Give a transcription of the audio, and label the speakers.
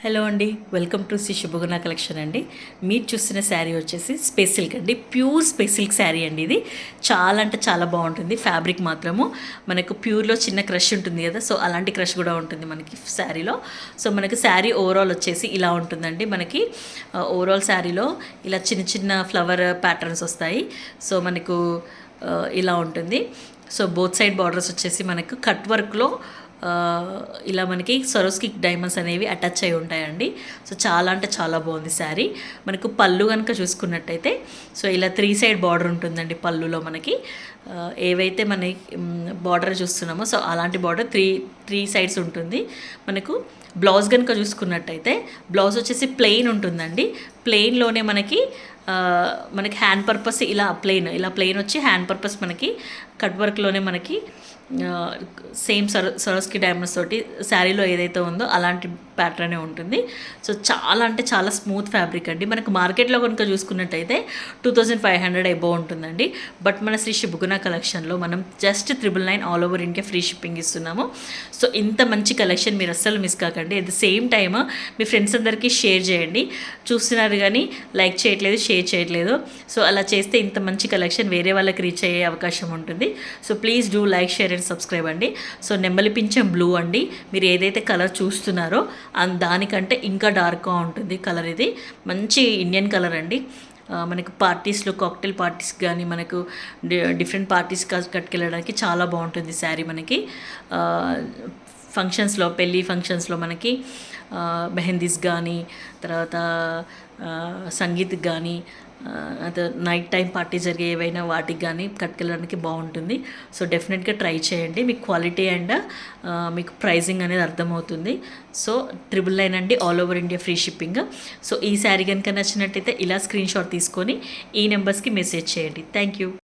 Speaker 1: Hello అండి, welcome to Shri శుభగుణ collection అండి. మీరు చూస్తున్న శారీ వచ్చేసి స్పేస్ సిల్క్ అండి. ప్యూర్ స్పేస్ సిల్క్ శారీ అండి. ఇది చాలా అంటే చాలా బాగుంటుంది. ఫ్యాబ్రిక్ మాత్రము మనకు ప్యూర్లో చిన్న క్రష్ ఉంటుంది కదా, సో అలాంటి క్రష్ కూడా ఉంటుంది మనకి శారీలో. సో మనకి శారీ ఓవరాల్ వచ్చేసి ఇలా ఉంటుందండి. మనకి ఓవరాల్ శారీలో ఇలా చిన్న చిన్న ఫ్లవర్ ప్యాటర్న్స్ వస్తాయి. సో మనకు ఇలా ఉంటుంది. సో బోత్ సైడ్ బార్డర్స్ వచ్చేసి మనకు కట్ వర్క్లో ఇలా మనకి సరోస్కి డైమండ్స్ అనేవి అటాచ్ అయి ఉంటాయండి. సో చాలా అంటే చాలా బాగుంది శారీ. మనకు పళ్ళు కనుక చూసుకున్నట్టయితే సో ఇలా 3 సైడ్ బార్డర్ ఉంటుందండి. పళ్ళులో మనకి ఏవైతే మన బార్డర్ చూస్తున్నామో సో అలాంటి బార్డర్ త్రీ సైడ్స్ ఉంటుంది. మనకు బ్లౌజ్ కనుక చూసుకున్నట్టయితే బ్లౌజ్ వచ్చేసి ప్లెయిన్ ఉంటుందండి. ప్లెయిన్లోనే మనకి హ్యాండ్ పర్పస్ ఇలా ప్లెయిన్ వచ్చి హ్యాండ్ పర్పస్ మనకి కట్ వర్క్లోనే మనకి సేమ్ సరోస్కి డైమండ్స్ తోటి శారీలో ఏదైతే ఉందో అలాంటి ప్యాటర్నే ఉంటుంది. సో చాలా అంటే చాలా స్మూత్ ఫ్యాబ్రిక్ అండి. మనకు మార్కెట్లో కనుక చూసుకున్నట్టయితే 2500 అబోవ్ ఉంటుందండి. బట్ మన శ్రీ శుభగుణ కలెక్షన్లో మనం just 999 all over India free shipping ఇస్తున్నాము. సో ఇంత మంచి కలెక్షన్ మీరు అస్సలు మిస్ కాకండి. At the same time me friends అందరికీ షేర్ చేయండి. చూస్తున్నారు కానీ లైక్ చేయట్లేదు, షేర్ చేయట్లేదు. సో అలా చేస్తే ఇంత మంచి కలెక్షన్ వేరే వాళ్ళకి రీచ్ అయ్యే అవకాశం ఉంటుంది. So please do like, share and subscribe అండి. సో నెమలి పింఛం బ్లూ అండి. మీరు ఏదైతే కలర్ చూస్తున్నారో దానికంటే ఇంకా డార్క్గా ఉంటుంది కలర్. ఇది మంచి ఇండియన్ కలర్ అండి. మనకు పార్టీస్లో కాక్టైల్ పార్టీస్ కానీ మనకు డిఫరెంట్ పార్టీస్ కట్టుకెళ్ళడానికి చాలా బాగుంటుంది శారీ. మనకి ఫంక్షన్స్లో, పెళ్ళి ఫంక్షన్స్లో మనకి మెహందీస్ కానీ తర్వాత సంగీత్ కానీ అదే నైట్ టైం పార్టీ జరిగే ఏవైనా వాటికి కానీ కట్టుకెళ్ళడానికి బాగుంటుంది. సో డెఫినెట్గా ట్రై చేయండి. మీకు క్వాలిటీ అండ్ మీకు ప్రైజింగ్ అనేది అర్థమవుతుంది. సో 999 అండి, all over India free shipping. So ఈ శారీ కనుక నచ్చినట్టయితే ఇలా స్క్రీన్ షాట్ తీసుకొని ఈ నెంబర్స్కి మెసేజ్ చేయండి. Thank you.